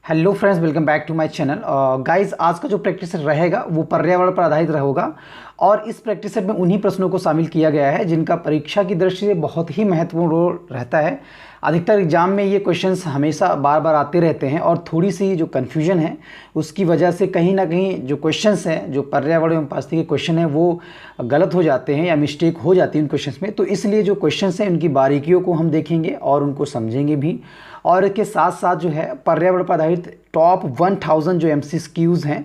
Hello friends, welcome back to my channel. Guys, आज का जो प्रैक्टिस सेट रहेगा वो पर्यावरण पर आधारित रहेगा और इस प्रैक्टिस सेट में उन्हीं प्रश्नों को शामिल किया गया है जिनका परीक्षा की दृष्टि से बहुत ही महत्वपूर्ण रोल रहता है। अधिकतर एग्जाम में ये क्वेश्चंस हमेशा बार बार आते रहते हैं और थोड़ी सी जो कन्फ्यूजन है उसकी वजह से कहीं ना कहीं जो क्वेश्चंस हैं, जो पर्यावरण एवं पारिस्थितिकी के क्वेश्चन हैं, वो गलत हो जाते हैं या मिस्टेक हो जाती है उन क्वेश्चंस में। तो इसलिए जो क्वेश्चंस हैं उनकी बारीकियों को हम देखेंगे और उनको समझेंगे भी, और इसके साथ साथ जो है पर्यावरण पर आधारित टॉप 1000 जो MCQs हैं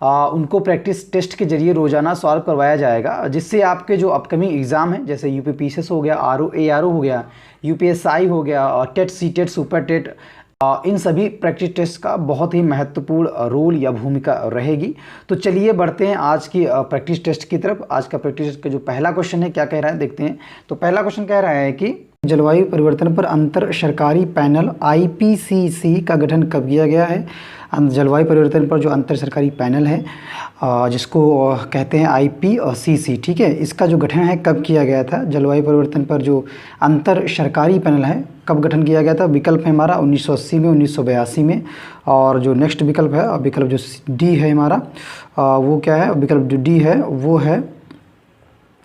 उनको प्रैक्टिस टेस्ट के जरिए रोज़ाना सॉल्व करवाया जाएगा, जिससे आपके जो अपकमिंग एग्ज़ाम हैं जैसे UPPCS हो गया, ARO हो गया, UPSI हो गया और टेट CTET सुपर टेट, इन सभी प्रैक्टिस टेस्ट का बहुत ही महत्वपूर्ण रोल या भूमिका रहेगी। तो चलिए बढ़ते हैं आज की प्रैक्टिस टेस्ट की तरफ। आज का प्रैक्टिस टेस्ट का जो पहला क्वेश्चन है क्या कह रहा है देखते हैं। तो पहला क्वेश्चन कह रहा है कि जलवायु परिवर्तन पर अंतर सरकारी पैनल IPCC का गठन कब किया गया है। जलवायु परिवर्तन पर जो अंतर सरकारी पैनल है जिसको कहते हैं IPCC, ठीक है, इसका जो गठन है कब किया गया था। जलवायु परिवर्तन पर जो अंतर सरकारी पैनल है कब गठन किया गया था। विकल्प है हमारा 1980 में, 1982 में, और जो नेक्स्ट विकल्प है विकल्प जो डी है हमारा वो क्या है, विकल्प जो डी है वो है,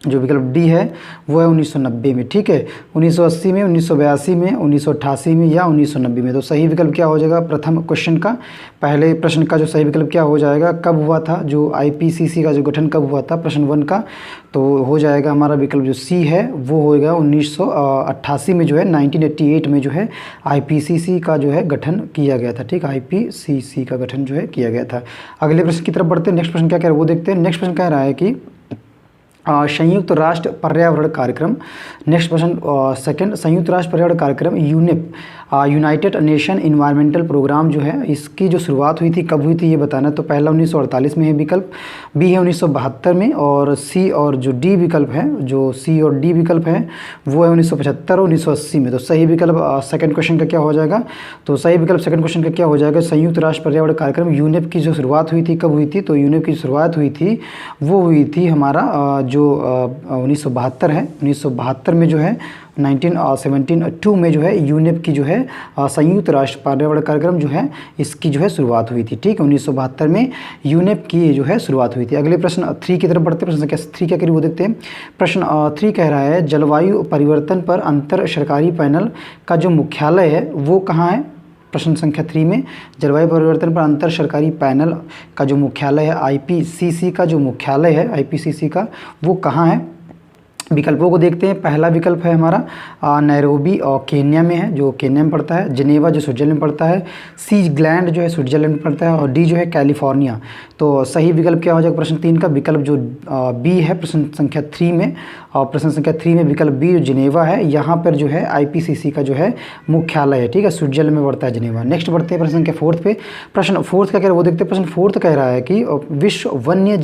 जो विकल्प डी है वो है 1990 में, ठीक है। 1980 में, 1982 में, 1988 में या 1990 में। तो सही विकल्प क्या हो जाएगा प्रथम क्वेश्चन का, पहले प्रश्न का जो सही विकल्प क्या हो जाएगा, कब हुआ था जो IPCC का जो गठन कब हुआ था प्रश्न 1 का, तो हो जाएगा हमारा विकल्प जो सी है वो होएगा 1988 में जो है 1988 में जो है IPCC का जो है गठन किया गया था, ठीक। IPCC का गठन जो है किया गया था। अगले प्रश्न की तरफ बढ़ते हैं। नेक्स्ट प्रश्न क्या कह रहा है वो देखते हैं। नेक्स्ट प्रश्न कह रहा है कि संयुक्त राष्ट्र पर्यावरण कार्यक्रम, नेक्स्ट प्रश्न सेकंड, संयुक्त राष्ट्र पर्यावरण कार्यक्रम UNEP, united nation environmental programme जो है इसकी जो शुरुआत हुई थी कब हुई थी ये बताना। तो पहला 1948 में है विकल्प, बी है 1972 में, और सी और जो डी विकल्प है, जो सी और डी विकल्प है वो है 1975 और 1980 में। तो सही विकल्प सेकंड क्वेश्चन का क्या हो जाएगा, तो सही विकल्प सेकंड क्वेश्चन का क्या हो जाएगा, संयुक्त राष्ट्र पर्यावरण कार्यक्रम यूनेप की जो शुरुआत हुई थी कब हुई थी। तो यूनेप की शुरुआत हुई थी वो हुई थी हमारा जो 1972 है, 1972 में जो है 1972 में जो है यूनेप की जो है संयुक्त राष्ट्र पर्यावरण कार्यक्रम जो है इसकी जो है शुरुआत हुई थी, ठीक है। 1972 में यूनेप की जो है शुरुआत हुई थी। अगले प्रश्न 3 की तरफ बढ़ते हैं। प्रश्न संख्या 3 क्या करिए वो देखते हैं। प्रश्न 3 कह रहा है जलवायु परिवर्तन पर अंतर सरकारी पैनल का जो मुख्यालय है वो कहाँ है। प्रश्न संख्या 3 में जलवायु परिवर्तन पर अंतर सरकारी पैनल का जो मुख्यालय है IPCC का जो मुख्यालय है IPCC का वो कहाँ है। विकल्पों को देखते हैं। पहला विकल्प है हमारा नैरोबी और केन्या में है, जो केन्या में पड़ता है, जिनेवा जो स्विट्जरलैंड में पड़ता है, सी ग्लैंड जो है स्विट्जरलैंड में पड़ता है, और डी जो है कैलिफोर्निया। तो सही विकल्प क्या हो जाएगा प्रश्न 3 का, विकल्प जो बी है प्रश्न संख्या 3 में, और प्रश्न संख्या 3 में विकल्प बी जो जिनेवा है यहाँ पर जो है IPCC का जो है मुख्यालय है, ठीक है, स्विट्जरलैंड में पड़ता है जिनेवा। नेक्स्ट बढ़ते हैं प्रश्न संख्या 4 पे। प्रश्न 4 का कह रहा है वो देखते हैं। प्रश्न 4 कह रहा है कि विश्व वन्य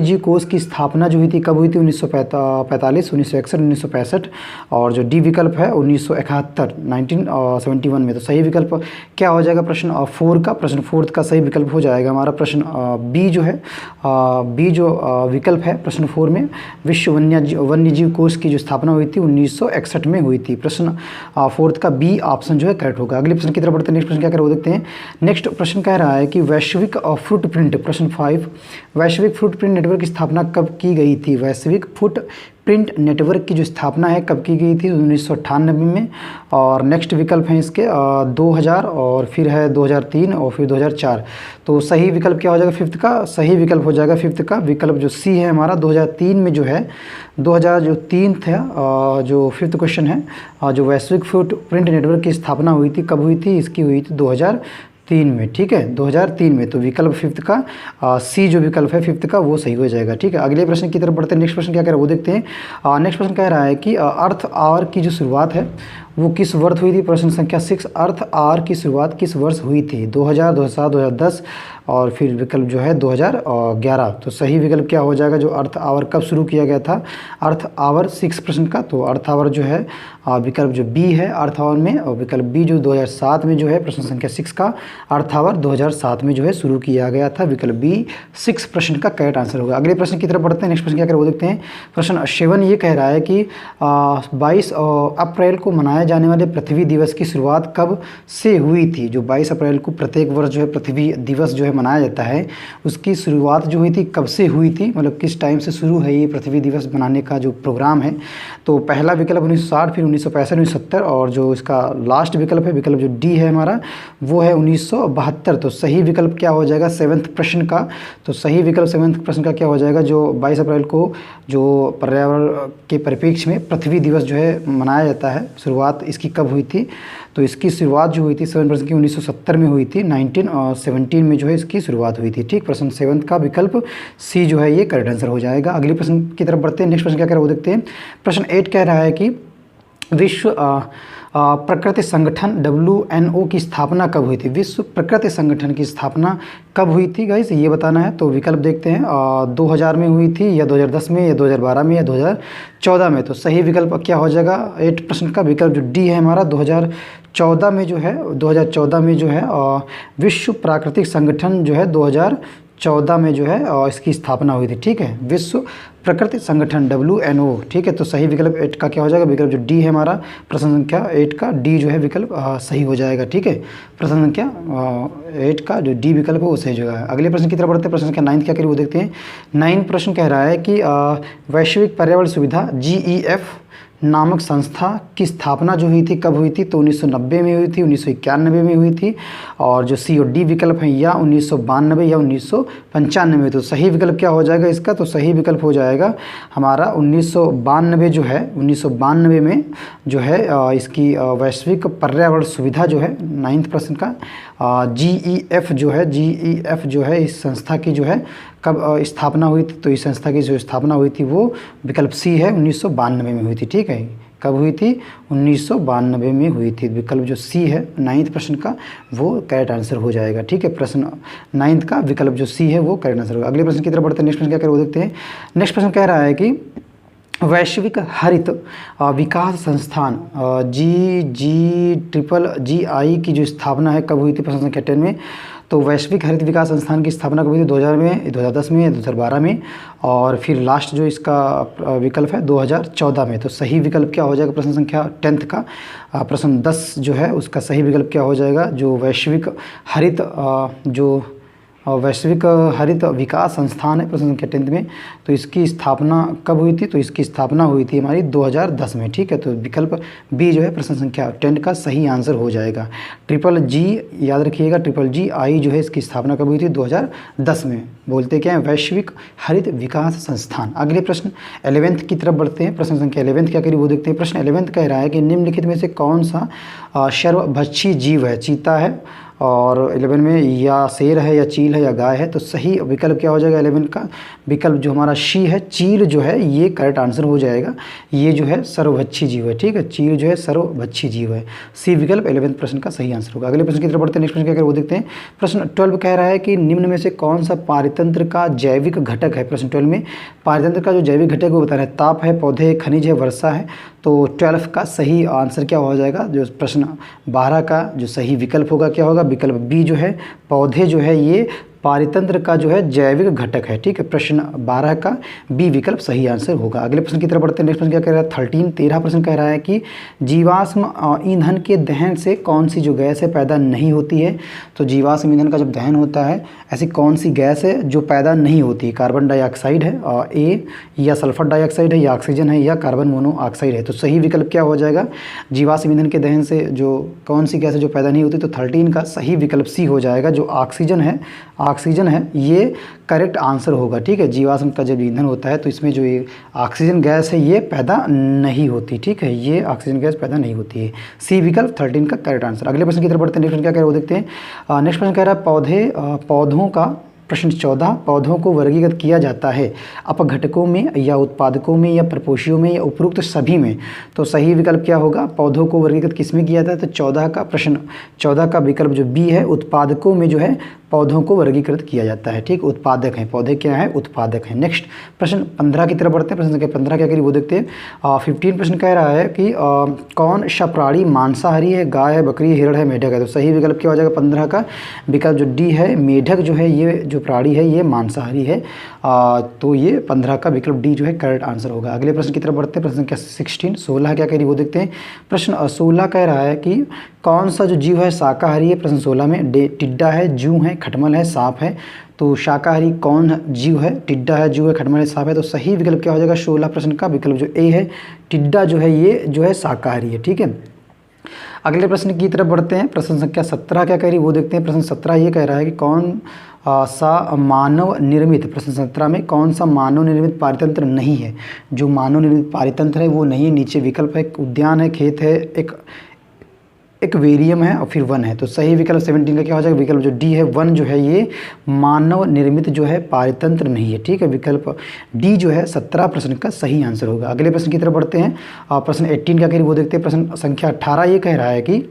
जीव कोष की स्थापना जो हुई थी कब हुई थी, 1945, 1961, 1965, और जो डी विकल्प है 1971, 1971 में। तो सही विकल्प क्या हो जाएगा प्रश्न 4 का, प्रश्न 4 का सही विकल्प हो जाएगा हमारा प्रश्न बी जो है, बी जो विकल्प है प्रश्न 4 में, विश्व वन्य जीव कोष की जो स्थापना हुई थी 1961 में हुई थी। प्रश्न 4 का बी ऑप्शन जो है करेक्ट होगा। अगले प्रश्न की तरफ बढ़ते हैं। नेक्स्ट प्रश्न क्या कर रहे हो देखते हैं। नेक्स्ट प्रश्न कह रहा है कि वैश्विक फुटप्रिंट, प्रश्न 5, वैश्विक फुटप्रिंट नेटवर्क की स्थापना कब की गई थी। वैश्विक फुटप्रिंट नेटवर्क की जो स्थापना है कब की गई थी, 1998 में, और नेक्स्ट विकल्प हैं इसके 2000, और फिर है 2003, और फिर 2004। तो सही विकल्प क्या हो जाएगा फिफ्थ का, सही विकल्प हो जाएगा फिफ्थ का विकल्प जो सी है हमारा 2003 में जो है 2003 था जो फिफ्थ क्वेश्चन है। जो वैश्विक फुटप्रिंट नेटवर्क की स्थापना हुई थी कब हुई थी, इसकी हुई थी 2003 में, ठीक है, 2003 में। तो विकल्प फिफ्थ का सी जो विकल्प है फिफ्थ का वो सही हो जाएगा, ठीक है। अगले प्रश्न की तरफ बढ़ते हैं। नेक्स्ट प्रश्न क्या कह रहा है वो देखते हैं। नेक्स्ट प्रश्न कह रहा है कि अर्थ आवर की जो शुरुआत है वो किस वर्ष हुई थी। प्रश्न संख्या 6, अर्थ आवर की शुरुआत किस वर्ष हुई थी, 2000, 2007, 2010, और फिर विकल्प जो है 2011। तो सही विकल्प क्या हो जाएगा, जो अर्थ आवर कब शुरू किया गया था, अर्थ आवर 6 प्रश्न का। तो अर्थ आवर जो है विकल्प जो बी है अर्थ आवर में, और विकल्प बी जो 2007 में जो है प्रश्न संख्या 6 का अर्थ आवर 2007 में जो है शुरू किया गया था। विकल्प बी 6 प्रश्न का करेक्ट आंसर होगा। अगले प्रश्न की तरफ बढ़ते हैं। नेक्स्ट प्रश्न क्या कर वो देखते हैं। प्रश्न 7 ये कह रहा है कि 22 अप्रैल को मनाया जाने वाले पृथ्वी दिवस की शुरुआत कब से हुई थी? जो 22 अप्रैल को प्रत्येक वर्ष जो है पृथ्वी दिवस जो है मनाया जाता है, उसकी शुरुआत जो हुई थी कब से हुई थी, मतलब किस टाइम से शुरू है ये पृथ्वी दिवस मनाने का जो प्रोग्राम है? तो पहला विकल्प 1960, फिर 1965, 1970 और जो इसका लास्ट विकल्प है, विकल्प जो डी है हमारा, वो है 1972। तो सही विकल्प क्या हो जाएगा 7वें प्रश्न का? तो सही विकल्प 7वें प्रश्न का क्या हो जाएगा? जो 22 अप्रैल को जो पर्यावरण के परिप्रेक्ष्य में पृथ्वी दिवस जो है मनाया जाता है, शुरुआत इसकी कब हुई थी? तो इसकी शुरुआत जो हुई थी 7 प्रश्न की 1970 में हुई थी, 1917 में जो है इसकी शुरुआत हुई थी। ठीक, प्रश्न 7 का विकल्प सी जो है ये करेक्ट आंसर हो जाएगा। अगले प्रश्न की तरफ बढ़ते हैं। नेक्स्ट प्रश्न क्या कह रहा है वो देखते हैं। प्रश्न 8 कह रहा है कि विश्व प्रकृति संगठन WNO की स्थापना कब हुई थी? विश्व प्रकृति संगठन की स्थापना कब हुई थी गाइस, ये बताना है। तो विकल्प देखते हैं, 2000 में हुई थी, या 2010 में, या 2012 में, या 2014 में। तो सही विकल्प क्या हो जाएगा 8 प्रश्न का? विकल्प जो डी है हमारा 2014 में जो है, 2014 में जो है विश्व प्राकृतिक संगठन जो है 2014 में जो है इसकी स्थापना हुई थी। ठीक है, विश्व प्रकृति संगठन WNO। ठीक है, तो सही विकल्प 8 का क्या हो जाएगा? विकल्प जो डी है हमारा प्रश्न संख्या 8 का डी जो है विकल्प सही हो जाएगा। ठीक है, प्रश्न संख्या 8 का जो डी विकल्प है वो सही हो जाएगा। अगले प्रश्न की तरफ बढ़ते हैं। प्रश्न संख्या 9 क्या करिए वो देखते हैं। 9 प्रश्न कह रहा है कि वैश्विक पर्यावरण सुविधा GEF नामक संस्था की स्थापना जो हुई थी कब हुई थी? तो 1990 में हुई थी, 1991 में हुई थी, और जो सी और डी विकल्प हैं या 1992 या 1995 में। तो सही विकल्प क्या हो जाएगा इसका? तो सही विकल्प हो जाएगा हमारा 1992 जो है, 1992 में जो है इसकी वैश्विक पर्यावरण सुविधा जो है 9th प्रश्न का GEF जो है इस संस्था की जो है कब स्थापना हुई थी? तो इस संस्था की जो स्थापना हुई थी वो विकल्प सी है 1992 में हुई थी। ठीक है, कब हुई थी? 1992 में हुई थी। विकल्प जो सी है 9th प्रश्न का वो करेक्ट आंसर हो जाएगा। ठीक है, प्रश्न 9th का विकल्प जो सी है वो करेक्ट आंसर होगा। अगले प्रश्न की तरफ बढ़ते हैं। नेक्स्ट प्रश्न क्या कर वो देखते हैं। नेक्स्ट प्रश्न कह रहा है कि वैश्विक हरित विकास संस्थान GGII की जो स्थापना है कब हुई थी? प्रश्न संख्या 10 में। तो वैश्विक हरित विकास संस्थान की स्थापना कब हुई थी? 2000 में, 2010 में, 2012 में, और फिर लास्ट जो इसका विकल्प है 2014 में। तो सही विकल्प क्या हो जाएगा प्रश्न संख्या 10 का? प्रश्न 10 जो है उसका सही विकल्प क्या हो जाएगा? जो वैश्विक हरित विकास संस्थान है प्रश्न संख्या 10 में, तो इसकी स्थापना कब हुई थी? तो इसकी स्थापना हुई थी हमारी 2010 में। ठीक है, तो विकल्प बी जो है प्रश्न संख्या 10 का सही आंसर हो जाएगा। GGG याद रखिएगा, GGI जो है इसकी स्थापना कब हुई थी? 2010 में। बोलते क्या है? वैश्विक हरित विकास संस्थान। अगले प्रश्न 11th की तरफ बढ़ते हैं। प्रश्न संख्या 11th क्या करिए वो देखते हैं। प्रश्न 11th कह रहा है कि निम्नलिखित में से कौन सा सर्वभक्षी जीव है? चीता है, और 11 में या शेर है, या चील है, या गाय है। तो सही विकल्प क्या हो जाएगा 11 का? विकल्प जो हमारा सी है, चील जो है ये करेक्ट आंसर हो जाएगा। ये जो है सर्वभक्षी जीव है। ठीक है, चील जो है सर्वभक्षी जीव है। सी विकल्प 11th प्रश्न का सही आंसर होगा। अगले प्रश्न की तरफ बढ़ते हैं। नेक्स्ट प्रश्न क्या कर वो देखते हैं। प्रश्न 12 कह रहा है कि निम्न में से कौन सा पारितंत्र का जैविक घटक है? प्रश्न 12 में पारितंत्र का जो जैविक घटक है वो बता रहे हैं। ताप है, पौधे है, खनिज है, वर्षा है। तो 12 का सही आंसर क्या हो जाएगा? जो प्रश्न 12 का जो सही विकल्प होगा क्या होगा? विकल्प बी जो है पौधे जो है ये पारितंत्र का जो है जैविक घटक है। ठीक है, प्रश्न 12 का बी विकल्प सही आंसर होगा। अगले प्रश्न की तरफ बढ़ते हैं। नेक्स्ट प्रश्न क्या कह रहा है? 13 प्रश्न कह रहा है कि जीवाश्म ईंधन के दहन से कौन सी जो गैस है पैदा नहीं होती है? तो जीवाश्म ईंधन का जब दहन होता है ऐसी कौन सी गैस है जो पैदा नहीं होती? कार्बन डाइऑक्साइड है ए, या सल्फर डाइऑक्साइड है, या ऑक्सीजन है, या कार्बन मोनोऑक्साइड है। तो सही विकल्प क्या हो जाएगा? जीवाश्म ईंधन के दहन से जो कौन सी गैस है जो पैदा नहीं होती? तो 13 का सही विकल्प सी हो जाएगा। जो ऑक्सीजन है ये करेक्ट आंसर होगा। ठीक है, जीवाश्म का जब ईंधन होता है तो इसमें जो ये ऑक्सीजन गैस है ये पैदा नहीं होती। ठीक है, ये ऑक्सीजन गैस पैदा नहीं होती है। सी विकल्प 13 का करेक्ट आंसर। अगले प्रश्न की तरफ बढ़ते हैं। नेक्स्ट प्रश्न क्या कह रहे हैं वो देखते हैं। नेक्स्ट प्रश्न कह रहा है पौधों का प्रश्न 14 पौधों को वर्गीकृत किया जाता है अपघटकों में, या उत्पादकों में, या प्रपोषियों में, या उपरोक्त सभी में। तो सही विकल्प क्या होगा? पौधों को वर्गीकृत किस में किया जाता है? तो 14 का विकल्प जो बी है उत्पादकों में जो है पौधों को वर्गीकृत किया जाता है। ठीक, उत्पादक हैं, पौधे क्या हैं, उत्पादक हैं। नेक्स्ट प्रश्न 15 की तरफ बढ़ते हैं। प्रश्न संख्या 15 क्या करिए वो देखते हैं। 15 प्रश्न कह रहा है कि कौन सा प्राणी मांसाहारी है, गाय है, बकरी है, हिरण है, मेढक है। तो सही विकल्प क्या हो जाएगा 15 का विकल्प जो डी है, मेढक जो है ये जो प्राणी है ये मांसाहारी है। तो ये 15 का विकल्प डी जो है करेक्ट आंसर होगा। अगले प्रश्न की तरफ बढ़ते हैं। प्रश्न संख्या 16 क्या कह रही है वो देखते हैं। प्रश्न 16 कह रहा है कि कौन सा जो जीव है शाकाहारी है। प्रश्न 16 में टिड्डा है, जूं है, खटमल है, सांप है। तो शाकाहारी कौन जीव है, टिड्डा है, जूं है, खटमल है, सांप है। तो सही विकल्प क्या हो जाएगा 16 प्रश्न का विकल्प जो ए है, टिड्डा जो है ये जो है शाकाहारी है। ठीक है, अगले प्रश्न की तरफ बढ़ते हैं। प्रश्न संख्या 17 क्या कह रही है वो देखते हैं। प्रश्न 17 ये कह रहा है कि कौन सा मानव निर्मित, प्रश्न 17 में कौन सा मानव निर्मित पारितंत्र नहीं है। जो मानव निर्मित पारितंत्र है वो नहीं है। नीचे विकल्प है, उद्यान है, खेत है, एक वेरियम है और फिर वन है। तो सही विकल्प 17 का क्या हो जाएगा विकल्प जो डी है, वन जो है ये मानव निर्मित जो है पारितंत्र नहीं है। ठीक है, विकल्प डी जो है 17 प्रश्न का सही आंसर होगा। अगले प्रश्न की तरफ बढ़ते हैं। प्रश्न 18 क्या कह रही वो देखते हैं। प्रश्न संख्या 18 ये कह रहा है कि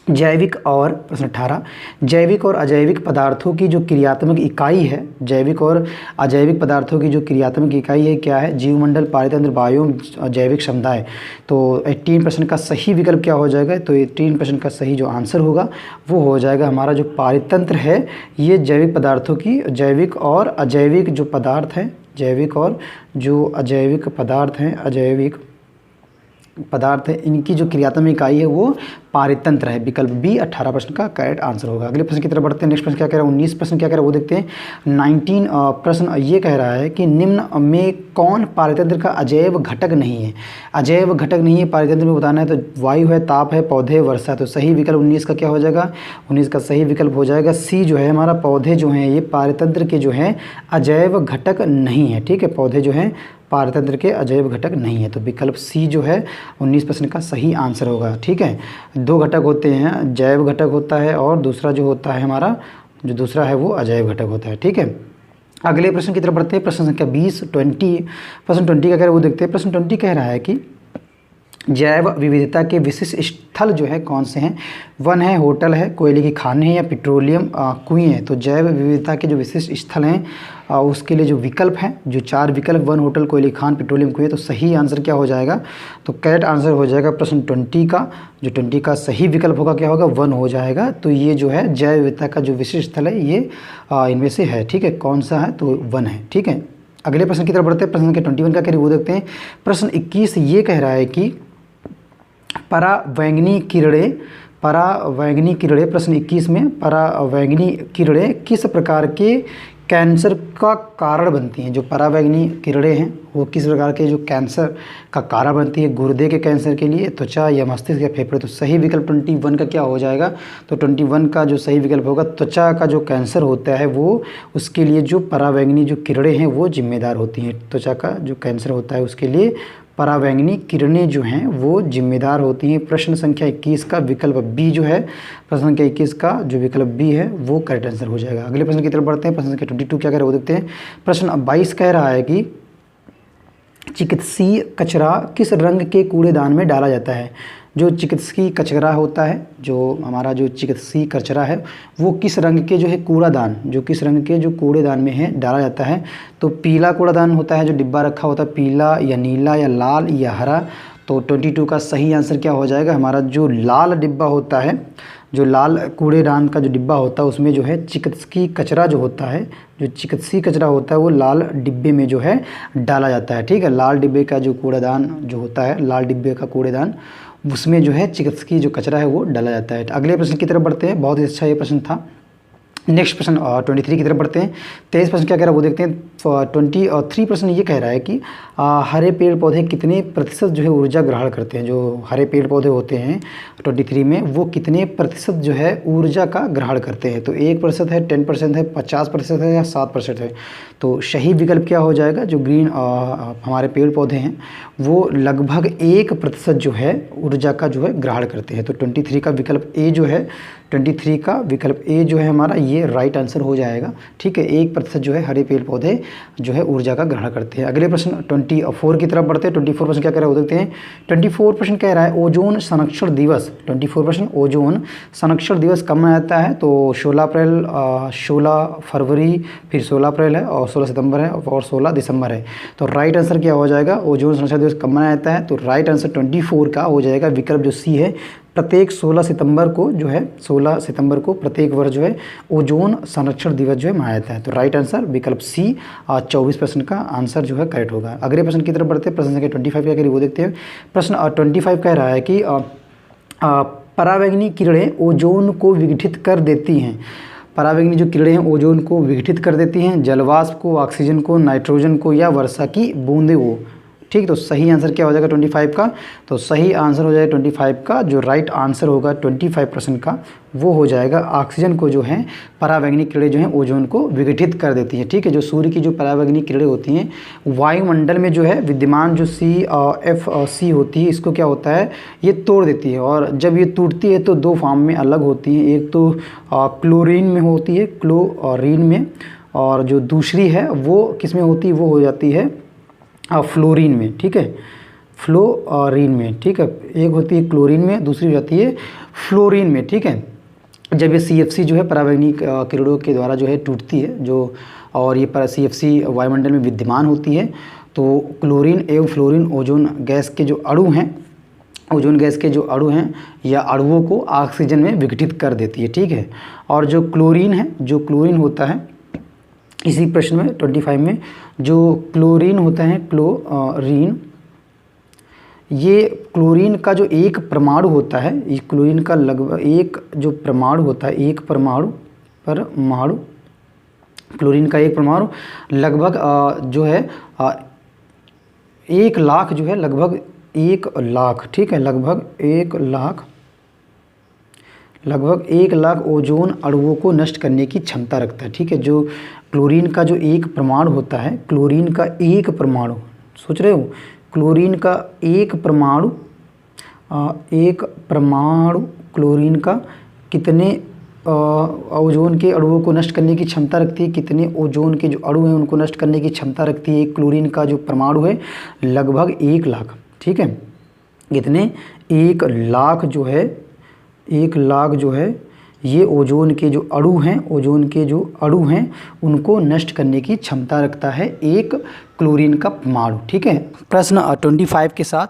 जैविक और प्रश्न 18 जैविक और अजैविक पदार्थों की जो क्रियात्मक इकाई है, जैविक और अजैविक पदार्थों की जो क्रियात्मक इकाई है क्या है, जीवमंडल, पारितंत्र, बायोम, जैविक समुदाय। तो 18 प्रश्न का सही विकल्प क्या हो जाएगा। तो 18 प्रश्न का सही जो आंसर होगा वो हो जाएगा हमारा जो पारितंत्र है ये जैविक पदार्थों की, जैविक और अजैविक जो पदार्थ हैं, जैविक और जो अजैविक पदार्थ हैं, अजैविक पदार्थ है इनकी जो क्रियात्मक इकाई है वो पारितंत्र है। विकल्प बी 18 प्रश्न का करेक्ट आंसर होगा। अगले प्रश्न की तरफ बढ़ते हैं। नेक्स्ट प्रश्न क्या कह रहा है 19 प्रश्न क्या कह रहा है वो देखते हैं। 19 प्रश्न ये कह रहा है कि निम्न में कौन पारितंत्र का अजैव घटक नहीं है। अजैव घटक नहीं है पारितंत्र में बताना है। तो वायु है, ताप है, पौधे, वर्षा। तो सही विकल्प 19 का क्या हो जाएगा, 19 का सही विकल्प हो जाएगा सी जो है हमारा, पौधे जो हैं ये पारितंत्र के जो हैं अजैव घटक नहीं है। ठीक है, पौधे जो हैं पारितंत्र के अजैव घटक नहीं है। तो विकल्प सी जो है 19 प्रश्न का सही आंसर होगा। ठीक है, दो घटक होते हैं, जैव घटक होता है और दूसरा जो होता है हमारा जो दूसरा है वो अजैव घटक होता है। ठीक है, अगले प्रश्न की तरफ बढ़ते हैं। प्रश्न संख्या 20 प्रश्न 20 का कह रहा है वो देखते हैं। प्रश्न 20 कह रहा है कि जैव विविधता के विशिष्ट स्थल जो है कौन से हैं। वन है, होटल है, कोयले की खानें हैं या पेट्रोलियम कुएं हैं। तो जैव विविधता के जो विशिष्ट स्थल हैं उसके लिए जो विकल्प हैं, जो 4 विकल्प, वन, होटल, कोयले की खान, पेट्रोलियम कुएं। तो सही आंसर क्या हो जाएगा, तो करेक्ट आंसर हो जाएगा प्रश्न 20 का, जो 20 का सही विकल्प होगा क्या होगा, वन हो जाएगा। तो ये जो है जैव विविधता का जो विशिष्ट स्थल है ये इनमें से है। ठीक है, कौन सा है, तो वन है। ठीक है, अगले प्रश्न की तरफ बढ़ते हैं। प्रश्न संख्या 21 का कह रही वो देखते हैं। प्रश्न 21 ये कह रहा है कि परावैंगनी किरणें प्रश्न 21 में परावैंगनी किरणें किस प्रकार के कैंसर का कारण बनती हैं। जो परावैंगनी किरणें हैं वो किस प्रकार के जो कैंसर का कारण बनती है, गुर्दे के कैंसर के लिए, त्वचा या मस्तिष्क या फेफड़े। तो सही विकल्प 21 का क्या हो जाएगा, तो 21 का जो सही विकल्प होगा त्वचा का जो कैंसर होता है वो उसके लिए जो परावैंगनी जो किरणें हैं वो जिम्मेदार होती हैं। त्वचा का जो कैंसर होता है उसके लिए परावैंगनी किरणें जो हैं वो जिम्मेदार होती हैं। प्रश्न संख्या 21 का विकल्प बी जो है, प्रश्न संख्या 21 का जो विकल्प बी है वो करेक्ट आंसर हो जाएगा। अगले प्रश्न की तरफ बढ़ते हैं। प्रश्न संख्या 22 क्या कह रहे हैं वो देखते हैं। प्रश्न 22 कह रहा है कि चिकित्सीय कचरा किस रंग के कूड़ेदान में डाला जाता है। जो चिकित्सकीय कचरा होता है, जो हमारा जो चिकित्सकीय कचरा है वो किस रंग के जो है कूड़ादान, जो किस रंग के जो कूड़ेदान में है डाला जाता है। तो पीला कूड़ादान होता है, जो डिब्बा रखा होता है, पीला या नीला या लाल या हरा। तो 22 का सही आंसर क्या हो जाएगा, हमारा जो लाल डिब्बा होता है, जो लाल कूड़ेदान का जो डिब्बा होता है उसमें जो है चिकित्सकीय कचरा जो होता है, जो चिकित्सकीय कचरा होता है वो लाल डिब्बे में जो है डाला जाता है। ठीक है, लाल डिब्बे का जो कूड़ेदान जो होता है, लाल डिब्बे का कूड़ेदान उसमें जो है चिकित्सकीय जो कचरा है वो डाला जाता है। अगले प्रश्न की तरफ बढ़ते हैं। बहुत ही अच्छा ये प्रश्न था। नेक्स्ट प्रश्न 23 की तरफ बढ़ते हैं। 23 प्रश्न क्या कह रहा है वो देखते हैं। 23 प्रश्न ये कह रहा है कि हरे पेड़ पौधे कितने प्रतिशत जो है ऊर्जा ग्रहण करते हैं। जो हरे पेड़ पौधे होते हैं 23 में वो कितने प्रतिशत जो है ऊर्जा का ग्रहण करते हैं। तो 1% है, 10% है, 50% है या 7% है। तो सही विकल्प क्या हो जाएगा, जो ग्रीन हमारे पेड़ पौधे हैं वो लगभग 1% जो है ऊर्जा का जो है ग्रहण करते हैं। तो 23 का विकल्प ए जो है 23 का विकल्प ए जो है हमारा ये राइट आंसर हो जाएगा। ठीक है, 1% जो है हरे पेड़ पौधे जो है ऊर्जा का ग्रहण करते हैं। अगले प्रश्न 24 की तरफ बढ़ते हैं। 24 प्रश्न क्या कह रहा है वो देखते हैं। 24 प्रश्न कह रहा है ओजोन संरक्षण दिवस। 24 प्रश्न ओजोन संरक्षण दिवस कब मनाया जाता है? तो 16 अप्रैल, 16 फरवरी, फिर 16 अप्रैल है और 16 सितंबर है और 16 दिसंबर है। तो राइट आंसर क्या हो जाएगा? ओजोन संरक्षण दिवस कब मनाया जाता है? तो राइट आंसर 24 का हो जाएगा विकल्प जो सी है। प्रत्येक 16 सितंबर को जो है 16 सितंबर को प्रत्येक वर्ष जो है ओजोन संरक्षण दिवस जो है मनाया जाता है। तो राइट आंसर विकल्प सी 24 प्रश्न का आंसर जो है करेक्ट होगा। अगले प्रश्न की तरफ बढ़ते हैं। प्रश्न संख्या 25 क्या करिए वो देखते हैं। प्रश्न 25 कह रहा है कि परावैंगनी किरणें ओजोन को विघटित कर देती हैं। परावैंगनी जो किरणें हैं ओजोन को विघटित कर देती हैं, जलवाष्प को, ऑक्सीजन को, नाइट्रोजन को या वर्षा की बूंदे को। ठीक, तो सही आंसर क्या हो जाएगा 25 का? तो सही आंसर हो जाएगा 25 का, जो राइट आंसर होगा 25% का वो हो जाएगा ऑक्सीजन को जो है परावैंगनी किरणें जो हैं ओजोन को विघटित कर देती हैं। ठीक है, जो सूर्य की जो परावैंगनी किरणें होती हैं वायुमंडल में जो है विद्यमान जो CFC होती है इसको क्या होता है ये तोड़ देती है, और जब ये टूटती है तो दो फॉर्म में अलग होती हैं। एक तो क्लोरीन में होती है, क्लोरीन में, और जो दूसरी है वो किस में होती है? वो हो जाती है फ्लोरीन में। ठीक है, फ्लोरीन में। ठीक है, एक होती है क्लोरीन में, दूसरी हो जाती है फ्लोरीन में। ठीक है, जब ये CFC जो है परावैंगनी किरणों के द्वारा जो है टूटती है जो, और ये CFC वायुमंडल में विद्यमान होती है, तो क्लोरीन एवं फ्लोरीन ओजोन गैस के जो अणु हैं, ओजोन गैस के जो अणु हैं या अणुओं को ऑक्सीजन में विघटित कर देती है। ठीक है, और जो क्लोरीन है, जो क्लोरीन होता है इसी प्रश्न में 25 में जो क्लोरीन होता है, क्लोरीन, ये क्लोरीन का जो एक परमाणु होता है, इस क्लोरीन का लगभग एक जो परमाणु होता है, एक परमाणु क्लोरीन का एक परमाणु लगभग जो है 1 लाख जो है, लगभग 1 लाख। ठीक है, लगभग 1 लाख ओजोन अणुओं को नष्ट करने की क्षमता रखता है। ठीक है, जो क्लोरीन का जो एक परमाणु होता है, क्लोरीन का एक परमाणु, सोच रहे हो, क्लोरीन का एक परमाणु क्लोरीन का कितने ओजोन के अणुओं को नष्ट करने की क्षमता रखती है? कितने ओजोन के जो अणु हैं उनको नष्ट करने की क्षमता रखती है? क्लोरीन का जो परमाणु है लगभग 1 लाख। ठीक है, कितने? 1 लाख जो है, 1 लाख जो है ये ओजोन के जो अणु हैं, ओजोन के जो अणु हैं उनको नष्ट करने की क्षमता रखता है एक क्लोरीन का परमाणु। ठीक है, प्रश्न 25 के साथ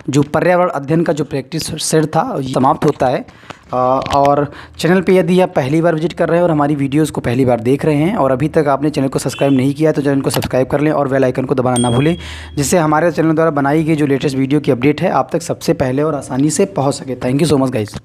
जो पर्यावरण अध्ययन का जो प्रैक्टिस सेट था समाप्त होता है। और चैनल पे यदि आप पहली बार विजिट कर रहे हैं और हमारी वीडियोस को पहली बार देख रहे हैं और अभी तक आपने चैनल को सब्सक्राइब नहीं किया है तो चैनल को सब्सक्राइब कर लें और बेल आइकन को दबाना ना भूलें, जिससे हमारे चैनल द्वारा बनाई गई जो लेटेस्ट वीडियो की अपडेट है आप तक सबसे पहले और आसानी से पहुँच सके। Thank you so much guys.